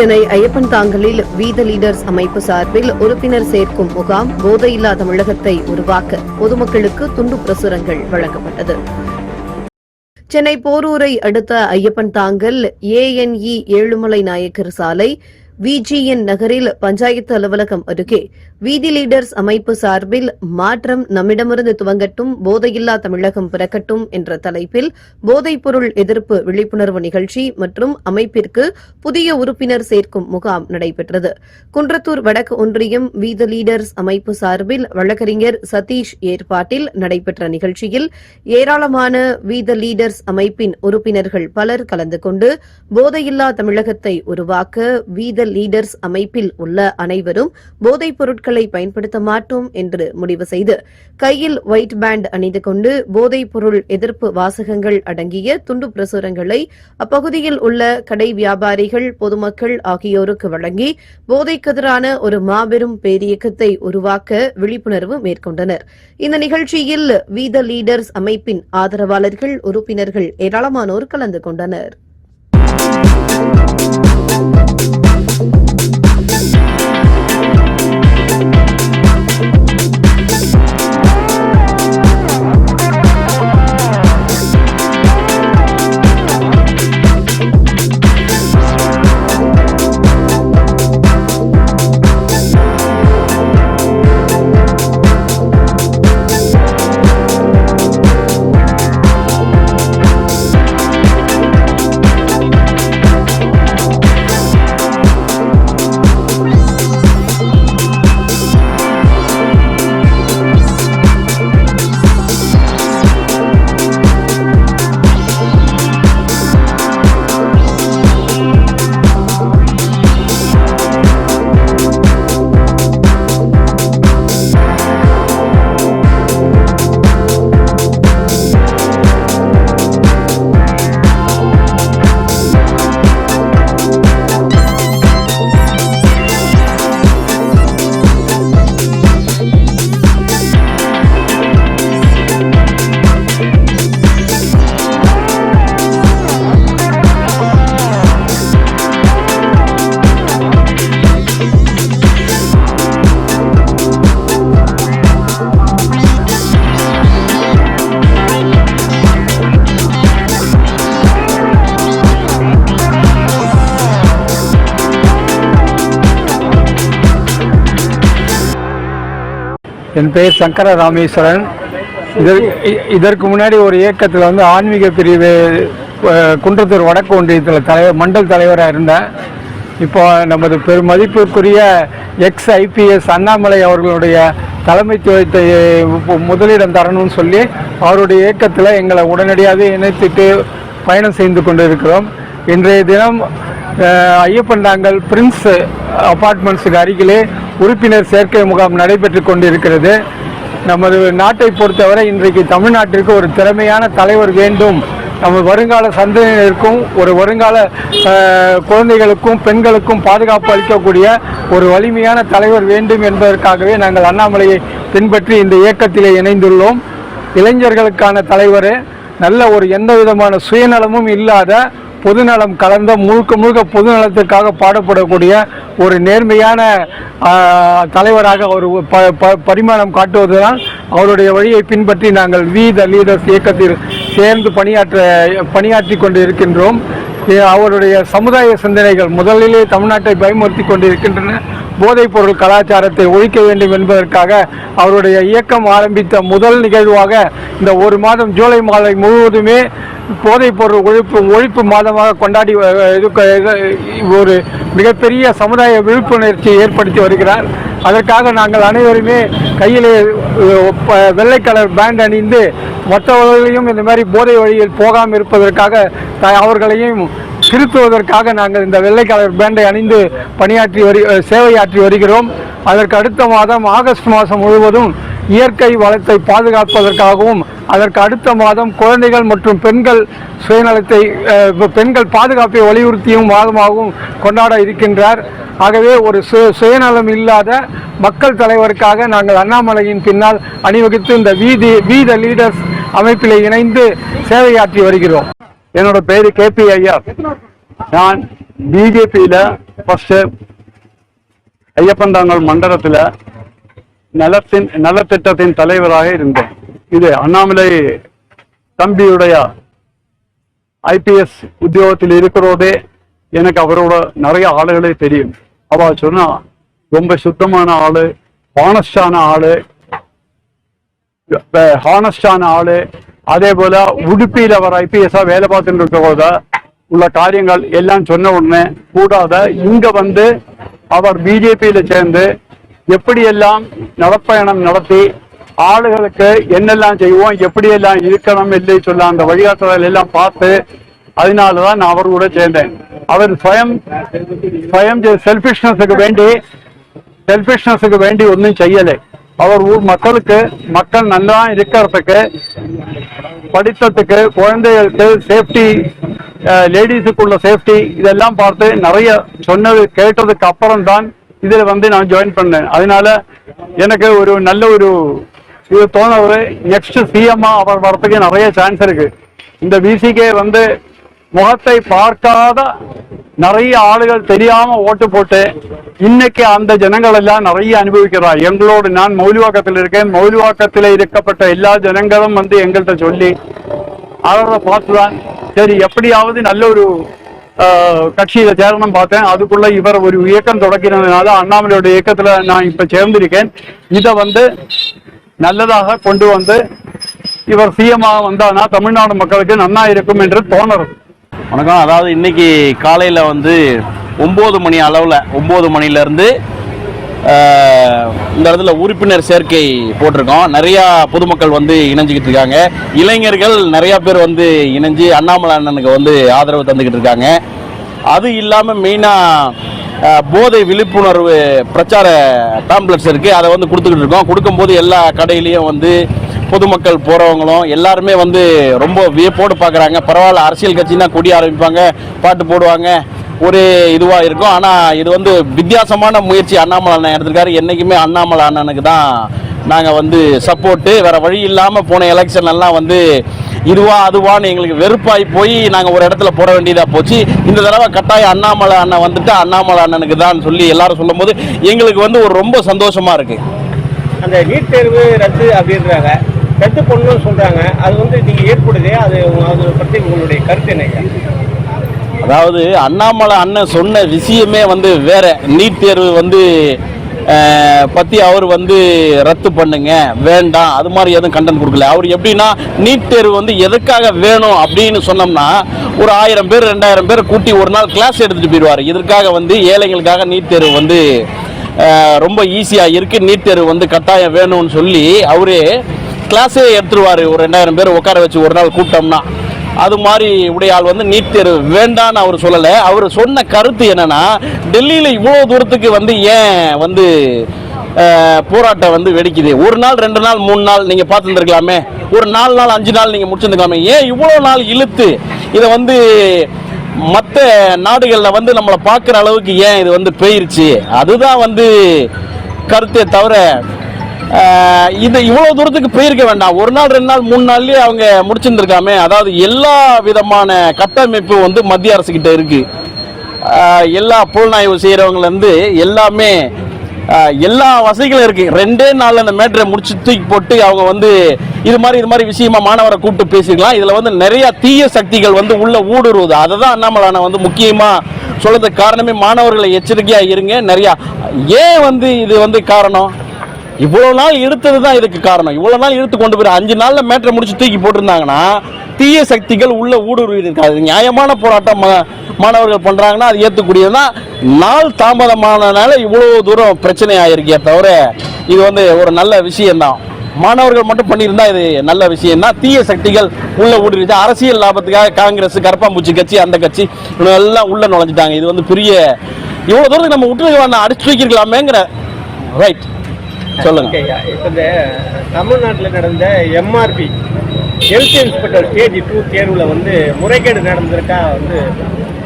சென்னை ஐயப்பன் தாங்கலில் வீத லீடர்ஸ் அமைப்பு சார்பில் உறுப்பினர் சேர்க்கும் முகாம் போதையில்லா தமிழகத்தை உருவாக்க பொதுமக்களுக்கு துண்டு பிரசுரங்கள் வழங்கப்பட்டது. சென்னை போரூரை அடுத்த ஐயப்பன் தாங்கல் ANE ஏழுமலை நாயக்கர் சாலை VGN நகரில் பஞ்சாயத்து அலுவலகம் அருகே வீதி லீடர்ஸ் அமைப்பு சார்பில் மாற்றம் நம்மிடமிருந்து துவங்கட்டும், போதையில்லா தமிழகம் பிறக்கட்டும் என்ற தலைப்பில் போதைப்பொருள் எதிர்ப்பு விழிப்புணர்வு நிகழ்ச்சி மற்றும் அமைப்பிற்கு புதிய உறுப்பினர் சேர்க்கும் முகாம் நடைபெற்றது. குன்றத்தூர் வடக்கு ஒன்றியம் வீத லீடர்ஸ் அமைப்பு சார்பில் வழக்கறிஞர் சதீஷ் ஏற்பாட்டில் நடைபெற்ற நிகழ்ச்சியில் ஏராளமான வீத லீடர்ஸ் அமைப்பின் உறுப்பினர்கள் பலர் கலந்து கொண்டு போதையில்லா தமிழகத்தை உருவாக்க வீத லீடர்ஸ் அமைப்பில் உள்ள அனைவரும் போதைப் பொருட்களை பயன்படுத்த மாட்டோம் என்று முடிவு செய்து கையில் ஒயிட் பேண்ட் அணிந்து கொண்டு போதைப் பொருள் எதிர்ப்பு வாசகங்கள் அடங்கிய துண்டு பிரசுரங்களை அப்பகுதியில் உள்ள கடை வியாபாரிகள், பொதுமக்கள் ஆகியோருக்கு வழங்கி போதைக்கு எதிரான ஒரு மாபெரும் பேரியக்கத்தை உருவாக்க விழிப்புணர்வு மேற்கொண்டனர். இந்த நிகழ்ச்சியில் வீத லீடர்ஸ் அமைப்பின் ஆதரவாளர்கள், உறுப்பினர்கள் ஏராளமானோர் கலந்து கொண்டனர். என் பெயர் சங்கர ராமேஸ்வரன். இதற்கு முன்னாடி ஒரு இயக்கத்தில் ஆன்மீக பிரிவு குன்றத்தூர் வடக்கு ஒன்றியத்தில் மண்டல் தலைவராக இருந்தேன். இப்போ நமது பெருமதிப்புக்குரிய IPS அண்ணாமலை அவர்களுடைய தலைமைத்துவத்தை முதலிடம் தரணும்னு சொல்லி அவருடைய இயக்கத்தில் எங்களை உடனடியாக இணைத்துட்டு பயணம் செய்து கொண்டு இருக்கிறோம். இன்றைய தினம் ஐயப்பன் தாங்கல் பிரின்ஸ் அபார்ட்மெண்ட்ஸுக்கு அருகிலே உறுப்பினர் சேர்க்கை முகாம் நடைபெற்று கொண்டிருக்கிறது. நமது நாட்டை பொறுத்தவரை இன்றைக்கு தமிழ்நாட்டிற்கு ஒரு திறமையான தலைவர் வேண்டும், நம்ம வருங்கால சந்ததியினருக்கும் ஒரு வருங்கால குழந்தைகளுக்கும் பெண்களுக்கும் பாதுகாப்பு அளிக்கக்கூடிய ஒரு வலிமையான தலைவர் வேண்டும் என்பதற்காகவே நாங்கள் அண்ணாமலையை பின்பற்றி இந்த இயக்கத்திலே இணைந்துள்ளோம். இளைஞர்களுக்கான தலைவர், நல்ல ஒரு எந்த விதமான சுயநலமும் இல்லாத பொதுநலம் கலந்த முழுக்க பொதுநலத்திற்காக பாடப்படக்கூடிய ஒரு நேர்மையான தலைவராக ஒரு பரிமாணம் காட்டுவதுதான் அவருடைய வழியை பின்பற்றி நாங்கள் வீத லீடர்ஸ் இயக்கத்தில் சேர்ந்து பணியாற்றி கொண்டு இருக்கின்றோம். அவருடைய சமுதாய சிந்தனைகள் முதலிலே தமிழ்நாட்டை பயமுறுத்தி கொண்டிருக்கின்றன. போதைப் பொருள் கலாச்சாரத்தை ஒழிக்க வேண்டும் என்பதற்காக அவருடைய இயக்கம் ஆரம்பித்த முதல் நிகழ்வாக இந்த ஒரு மாதம் ஜூலை மாதம் முழுவதுமே போதைப் பொருள் ஒழிப்பு மாதமாக கொண்டாடி ஒரு மிகப்பெரிய சமுதாய விழிப்புணர்ச்சியை ஏற்படுத்தி வருகிறார். அதற்காக நாங்கள் அனைவருமே கையிலே வெள்ளை கலர் பேண்ட் அணிந்து மற்றவர்களையும் இந்த மாதிரி போதை வழியில் போகாமல் இருப்பதற்காக அவர்களையும் திருத்துவதற்காக நாங்கள் இந்த வெள்ளை கலர் பேண்டை அணிந்து சேவையாற்றி வருகிறோம். அதற்கு அடுத்த மாதம் ஆகஸ்ட் மாதம் முழுவதும் இயற்கை வளத்தை பாதுகாப்பதற்காகவும் அதற்கு அடுத்த மாதம் குழந்தைகள் மற்றும் பெண்கள் சுயநலத்தை பெண்கள் பாதுகாப்பை வலியுறுத்தியும் மாதமாகவும் கொண்டாட இருக்கின்றார். ஆகவே ஒரு சுயநலம் இல்லாத மக்கள் தலைவருக்காக நாங்கள் அண்ணாமலையின் பின்னால் அணிவகுத்து இந்த வீத லீடர்ஸ் அமைப்பில் இணைந்து சேவையாற்றி வருகிறோம். என்னோட பேரு KP ஐயா. நான் பிஜேபியில ஃபர்ஸ்ட் ஐயப்பந்தாங்கல் மண்டலத்துல நலத்திட்டத்தின் தலைவராக இருந்தேன். இது அண்ணாமலை தம்பியுடைய ஐபிஎஸ் உத்தியோகத்தில் இருக்கிறோதே எனக்கு அவரோட நிறைய ஆளுகளே தெரியும். அவ சொன்னா ரொம்ப சுத்தமான ஆளு, ஹானஸ்டான ஆளு. அதே போல உடுப்பியில் அவர் ஐபிஎஸ்ஸா வேலை பார்த்துட்டு இருக்கிற உள்ள காரியங்கள் எல்லாம் சொன்ன உடனே கூடாத இங்க வந்து அவர் பிஜேபியில சேர்ந்து எப்படியெல்லாம் நடைப்பயணம் நடத்தி ஆளுகளுக்கு என்னெல்லாம் செய்வோம், எப்படியெல்லாம் இருக்கணும் இல்லை சொல்ல அந்த வழிகாட்டுதல் எல்லாம் பார்த்து அதனாலதான் நான் அவர் கூட சேர்ந்தேன். அவர் சுயம் செல்ஃபிஷ்னஸுக்கு வேண்டி ஒன்றும் செய்யலை. அவர் ஊர் மக்கள் நல்லா இருக்கிறதுக்கு, படித்ததுக்கு, குழந்தைகளுக்கு சேஃப்டி, லேடிஸுக்குள்ள சேஃப்டி இதெல்லாம் பார்த்து நிறைய சொன்னது கேட்டதுக்கு அப்புறம் தான் இதுல வந்து நான் ஜாயின் பண்ணேன். அதனால எனக்கு ஒரு நல்ல இது தோணுது. நெக்ஸ்ட் சிஎம்மா அவர் வரத்துக்கு நிறைய சான்ஸ் இருக்கு. இந்த விசிகே வந்து முகத்தை பார்க்காத நிறைய ஆளுகள் தெரியாம ஓட்டு போட்டு இன்னைக்கு அந்த ஜனங்கள் எல்லாம் நிறைய அனுபவிக்கிறார். எங்களோடு நான் மௌலிவாக்கத்தில் இருக்கேன். மௌலிவாக்கத்தில் இருக்கப்பட்ட எல்லா ஜனங்களும் வந்து எங்கள்கிட்ட சொல்லி அவரை பார்த்துதான் சரி எப்படியாவது நல்ல ஒரு கட்சியில சேரணும் பார்த்தேன். அதுக்குள்ள இவர் ஒரு இயக்கம் தொடங்கினதுனால அண்ணாமலையோட இயக்கத்துல நான் இப்ப சேர்ந்திருக்கேன். இதை வந்து நல்லதாக கொண்டு வந்து இவர் சிஎம்மாக வந்தானா தமிழ்நாடு மக்களுக்கு நன்னா இருக்கும் என்று தோணுறது. வணக்கம். அதாவது இன்னைக்கு காலையில் வந்து 9 மணி அளவில் 9 மணிலேருந்து இந்த இடத்துல உறுப்பினர் சேர்க்கை போட்டிருக்கோம். நிறையா பொதுமக்கள் வந்து இணைஞ்சிக்கிட்டு இருக்காங்க. இளைஞர்கள் நிறையா பேர் வந்து இணைஞ்சு அண்ணாமலை அண்ணனுக்கு வந்து ஆதரவு தந்துக்கிட்டு இருக்காங்க. அது இல்லாமல் மெயினாக போதை விழிப்புணர்வு பிரச்சார பேம்ப்ளெட்ஸ் இருக்குது, அதை வந்து கொடுத்துக்கிட்டு இருக்கோம். கொடுக்கும்போது எல்லா கடையிலையும் வந்து பொதுமக்கள் போகிறவங்களும் எல்லாருமே வந்து ரொம்ப வியப்போடு பார்க்குறாங்க. பரவாயில்ல, அரசியல் கட்சின்னா கொடி ஆரம்பிப்பாங்க, பாட்டு போடுவாங்க, ஒரு இதுவாக இருக்கும். ஆனால் இது வந்து வித்தியாசமான முயற்சி அண்ணாமலை அண்ணன் எடுத்திருக்காரு. என்றைக்குமே அண்ணாமலை அண்ணனுக்கு தான் நாங்கள் வந்து சப்போர்ட்டு. வேறு வழி இல்லாமல் போன எலெக்ஷன் எல்லாம் வந்து இதுவா அதுவான்னு எங்களுக்கு வெறுப்பாகி போய் நாங்கள் ஒரு இடத்துல போட வேண்டியதாக போச்சு. இந்த தடவை கட்டாயம் அண்ணாமலை அண்ணன் வந்துட்டு அண்ணாமலை அண்ணனுக்கு தான் சொல்லி எல்லாரும் சொல்லும் போது எங்களுக்கு வந்து ஒரு ரொம்ப சந்தோஷமாக இருக்குது. அந்த நீட் தேர்வு ரத்து அப்படின்றாங்க, ரத்து பண்ணணும்னு சொல்கிறாங்க. அது வந்து நீங்கள் ஏற்படுதே, அது பற்றி உங்களுடைய கருத்து என்னங்க? அதாவது அண்ணாமலை அண்ணன் சொன்ன விஷயமே வந்து வேற. நீட் தேர்வு வந்து பற்றி அவர் வந்து ரத்து பண்ணுங்க வேண்டாம் அது மாதிரி எதுவும் கண்டென்ட் கொடுக்கல. அவர் எப்படின்னா நீட் தேர்வு வந்து எதுக்காக வேணும் அப்படின்னு சொன்னோம்னா ஒரு 1000 பேர் 2000 பேர் கூட்டி ஒரு நாள் கிளாஸ் எடுத்துகிட்டு போயிடுவார். இதற்காக வந்து ஏழைங்களுக்காக நீட் தேர்வு வந்து ரொம்ப ஈஸியாக இருக்குது, நீட் தேர்வு வந்து கட்டாயம் வேணும்னு சொல்லி அவரே கிளாஸே எடுத்துருவார். ஒரு 2000 பேர் உட்கார வச்சு ஒரு நாள் கூப்பிட்டோம்னா அது மாதிரி உடைய ஆள் வந்து நீட் தேர்வு வேண்டான்னு அவர் சொல்லலை. அவர் சொன்ன கருத்து என்னன்னா, டெல்லியில் இவ்வளோ தூரத்துக்கு வந்து ஏன் வந்து போராட்டம் வந்து வெடிக்குது, ஒரு நாள் 2 நாள் 3 நாள் நீங்கள் பார்த்துருந்துருக்கலாமே, ஒரு 4 நாள் 5 நாள் நீங்கள் முடிச்சிருந்துக்கலாமே, ஏன் இவ்வளோ நாள் இழுத்து இதை வந்து மற்ற நாடுகளில் வந்து நம்மளை பார்க்குற அளவுக்கு ஏன் இது வந்து போயிருச்சு, அதுதான் வந்து கருத்தே தவிர இது இவ்வளோ தூரத்துக்கு போயிருக்க வேண்டாம். ஒரு நாள் 2 நாள் 3 நாள்லேயே அவங்க முடிச்சிருந்துருக்காமே. அதாவது எல்லா விதமான கட்டமைப்பு வந்து மத்திய அரசுக்கிட்ட இருக்குது. எல்லா புலனாய்வு செய்கிறவங்கலேருந்து எல்லாமே எல்லா வசதிகளும் இருக்குது. 2 நாளில் அந்த மேட்டரை முடிச்சு தூக்கி போட்டு அவங்க வந்து இது மாதிரி விஷயமா மாணவரை கூப்பிட்டு பேசிக்கலாம். இதில் வந்து நிறைய தீய சக்திகள் வந்து உள்ள ஊடுருவுது. அதை தான் அண்ணாமலை வந்து முக்கியமாக சொல்றதுக்கு காரணமே மாணவர்களை எச்சரிக்கையாக இருங்க. நிறையா ஏன் வந்து இது வந்து காரணம், இவ்வளோ நாள் இழுத்தது தான் இதுக்கு காரணம். இவ்வளோ நாள் இழுத்து கொண்டு போய் 5 நாளில் மேட்டரை முடிச்சு தூக்கி போட்டிருந்தாங்கன்னா தீய சக்திகள் உள்ள ஊடுருவி இருக்காது. நியாயமான போராட்டம் மாணவர்கள் பண்ணுறாங்கன்னா அது ஏற்றுக்கூடியதுதான். நாள் தாமதமானதுனால இவ்வளோ தூரம் பிரச்சனை ஆயிருக்கே தவிர இது வந்து ஒரு நல்ல விஷயம்தான். மாணவர்கள் மட்டும் பண்ணியிருந்தா இது நல்ல விஷயம்தான். தீய சக்திகள் உள்ள ஊடுருவிச்சு. அரசியல் லாபத்துக்காக காங்கிரஸ், கரப்பாம்பூச்சி கட்சி, அந்த கட்சி எல்லாம் உள்ள நுழைஞ்சிட்டாங்க. இது வந்து பெரிய இவ்வளோ தூரத்துக்கு நம்ம விட்டு அடிச்சு தூக்கிருக்கலாமேங்கிற ரைட் சொல்லுங்க. இப்போ இந்த தமிழ்நாட்டில் நடந்த எம்ஆர்பி ஹெல்த் இன்ஸ்பெக்டர் ஸ்டேஜ் 2 தேர்வில் வந்து முறைகேடு நடந்திருக்கா வந்து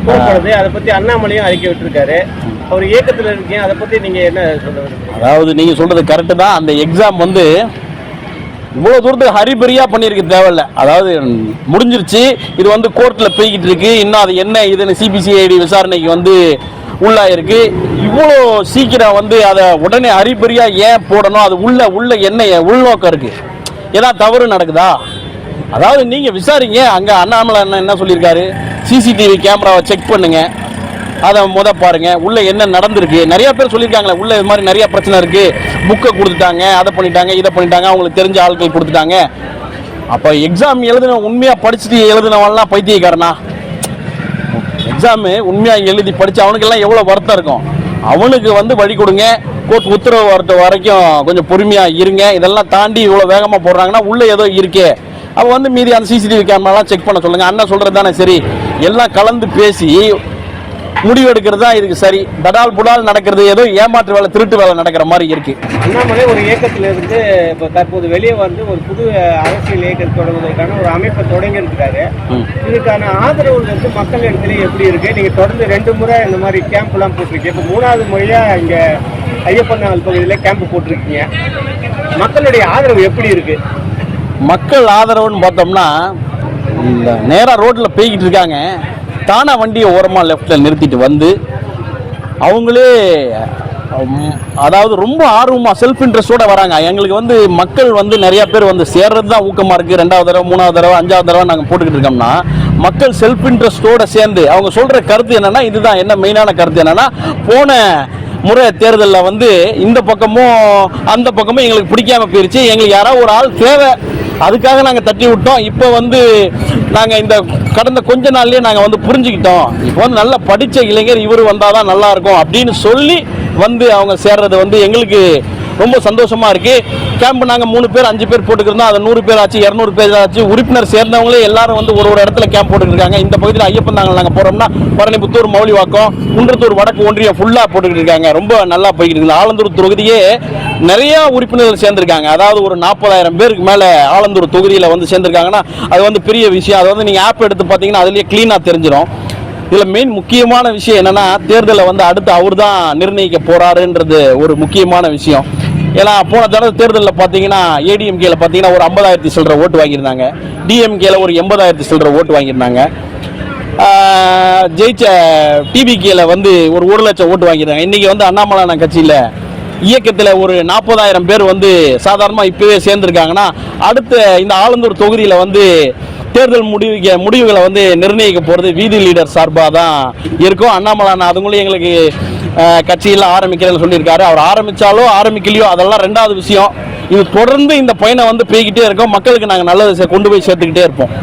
கூறப்படுது. அதை பற்றி அண்ணாமலையும் அறிக்கை விட்டுருக்காரு. அவர் இயக்கத்தில் இருக்கீங்க, அதை பற்றி நீங்கள் என்ன சொல்ல? அதாவது நீங்கள் சொல்கிறது கரெக்டு தான். அந்த எக்ஸாம் வந்து இவ்வளோ தூரத்துக்கு ஹரிபரியாக பண்ணியிருக்கு தேவையில்ல. அதாவது முடிஞ்சிருச்சு, இது வந்து கோர்ட்டில் போய்கிட்டு இருக்கு, இன்னும் அது என்ன இதுன்னு சிபிசிஐடி விசாரணைக்கு வந்து உள்ளாயிருக்கு. இவ்வளோ சீக்கிரம் வந்து அதை உடனே ஹரிபரியாக ஏன் போடணும்? அது உள்ள என்ன உள்நோக்கம் இருக்குது? ஏதாவது தவறு நடக்குதா? அதாவது நீங்கள் விசாரிங்க. அங்கே அண்ணாமலை அண்ணன் என்ன சொல்லியிருக்காரு, சிசிடிவி கேமராவை செக் பண்ணுங்க, அதை பாருங்க உள்ள என்ன நடந்திருக்கு. நிறைய பேர் சொல்லியிருக்காங்களே உள்ள இது மாதிரி நிறைய பிரச்சனை இருக்கு, புக்கை கொடுத்துட்டாங்க, அதை பண்ணிட்டாங்க, இதை பண்ணிட்டாங்க, அவங்களுக்கு தெரிஞ்ச ஆட்கள் கொடுத்துட்டாங்க. அப்போ எக்ஸாம் எழுதின உண்மையாக படிச்சுட்டு எழுதினவன்லாம் பைத்தியக்காரனா? எக்ஸாமு உண்மையாக எழுதி படித்து அவனுக்கெல்லாம் எவ்வளோ வருத்தம் இருக்கும். அவனுக்கு வந்து வழி கொடுங்க, கோர்ட் உத்தரவு வரது வரைக்கும் கொஞ்சம் பொறுமையாக இருங்க. இதெல்லாம் தாண்டி இவ்வளோ வேகமாக போடுறாங்கன்னா உள்ளே ஏதோ இருக்கே. அப்போ வந்து மீதி அந்த சிசிடிவி கேமராலாம் செக் பண்ண சொல்லுங்கள். அண்ணன் சொல்கிறது தானே சரி, எல்லாம் கலந்து பேசி முடிவெடுக்கிறது தான் இதுக்கு சரி. தடால் புடால் நடக்கிறது ஏதோ ஏமாற்று வேலை, திருட்டு வேலை நடக்கிற மாதிரி இருக்கு. அண்ணாமலை ஒரு இயக்கத்தில் இருந்து இப்போ தற்போது வெளியே வந்து ஒரு புது அரசியல் இயக்கம் தொடங்குவதற்கான ஒரு அமைப்பை தொடங்கி இருக்காரு. இதுக்கான ஆதரவு வந்து மக்கள் இடத்துல எப்படி இருக்கு? நீங்க தொடர்ந்து 2 முறை இந்த மாதிரி கேம்ப் எல்லாம் போட்டிருக்கீங்க, இப்போ 3வது முறையா இங்க ஐயப்பன் நகர் பகுதியில் கேம்ப் போட்டிருக்கீங்க. மக்களுடைய ஆதரவு எப்படி இருக்கு? மக்கள் ஆதரவுன்னு பார்த்தோம்னா நேராக ரோட்டில் போய்கிட்டு இருக்காங்க, தானா வண்டியை ஓரமாக லெஃப்டில் நிறுத்திட்டு வந்து அவங்களே அதாவது ரொம்ப ஆர்வமாக செல்ஃப் இன்ட்ரெஸ்டோடு வராங்க. எங்களுக்கு வந்து மக்கள் வந்து நிறையா பேர் வந்து சேர்றது தான் ஊக்கமாக இருக்குது. 2வது தடவை 3வது தடவை 5வது தடவை நாங்கள் போட்டுக்கிட்டு இருக்கோம்னா மக்கள் செல்ஃப் இன்ட்ரெஸ்டோடு சேர்ந்து அவங்க சொல்கிற கருத்து என்னென்னா, இதுதான் என்ன மெயினான கருத்து என்னென்னா, போன முறை தேர்தலில் வந்து இந்த பக்கமும் அந்த பக்கமும் எங்களுக்கு பிடிக்காம போயிடுச்சு, எங்களுக்கு யாராவது ஒரு ஆள் தேவை, அதுக்காக நாங்கள் தட்டி விட்டோம். இப்போ வந்து நாங்கள் இந்த கடந்த கொஞ்ச நாள்லேயே நாங்கள் வந்து புரிஞ்சுக்கிட்டோம், இப்போ வந்து நல்லா படித்த இளைஞர் இவர் வந்தால் தான் நல்லாயிருக்கும் அப்படின்னு சொல்லி வந்து அவங்க சேர்றது வந்து எங்களுக்கு ரொம்ப சந்தோஷமாக இருக்குது. கேம்ப் நாங்கள் 3 பேர் 5 பேர் போட்டுக்கிறோம், அது 100 பேர் ஆச்சு, 200 பேர் ஆச்சு. உறுப்பினர் சேர்ந்தவங்களே எல்லாரும் வந்து ஒரு இடத்துல கேம்ப் போட்டுக்கிட்டு. இந்த பகுதியில் ஐயப்பன் நாங்கள் போகிறோம்னா பரணிபுத்தூர், மௌலிவாக்கம், குன்றத்தூர் வடக்கு ஒன்றியம் ஃபுல்லாக போட்டுக்கிட்டு இருக்காங்க. ரொம்ப நல்லா போய்கிட்டு இருக்குது. ஆலந்தூர் தொகுதியே நிறையா உறுப்பினர்கள் சேர்ந்துருக்காங்க. அதாவது ஒரு 40,000 பேருக்கு மேலே ஆலந்தூர் தொகுதியில் வந்து சேர்ந்துருக்காங்கன்னா அது வந்து பெரிய விஷயம். அது வந்து நீங்கள் ஆப் எடுத்து பார்த்தீங்கன்னா அதுலேயே க்ளீனாக தெரிஞ்சிடும். இதில் மெயின் முக்கியமான விஷயம் என்னென்னா, தேர்தலை வந்து அடுத்து அவர் தான் நிர்ணயிக்க போகிறாருன்றது ஒரு முக்கியமான விஷயம். ஏன்னா போன தடவை தேர்தலில் பார்த்தீங்கன்னா ஏடிஎம்கேல பார்த்தீங்கன்னா ஒரு 50,000 சில்லற ஓட்டு வாங்கியிருந்தாங்க, டிஎம்கேல ஒரு 80,000 சில்லற ஓட்டு வாங்கியிருந்தாங்க, ஜெயிச்ச டிபிகேல வந்து ஒரு 1 லட்சம் ஓட்டு வாங்கியிருந்தாங்க. இன்றைக்கி வந்து அண்ணாமலை கட்சியில் இயக்கத்தில் ஒரு 40,000 பேர் வந்து சாதாரணமாக இப்போவே சேர்ந்துருக்காங்கன்னா, அடுத்த இந்த ஆலந்தூர் தொகுதியில் வந்து தேர்தல் முடிவுகளை வந்து நிர்ணயிக்க போகிறது வீதி லீடர் சார்பாக தான் இருக்கும். அண்ணாமலை அதுங்களும் எங்களுக்கு கட்சியெல்லாம் ஆரம்பிக்கிறேன்னு சொல்லியிருக்காரு. அவர் ஆரம்பித்தாலோ ஆரம்பிக்கலையோ அதெல்லாம் 2வது விஷயம். இது தொடர்ந்து இந்த பயணம் வந்து போய்கிட்டே இருக்கோம். மக்களுக்கு நாங்கள் நல்லது கொண்டு போய் சேர்த்துக்கிட்டே இருப்போம்.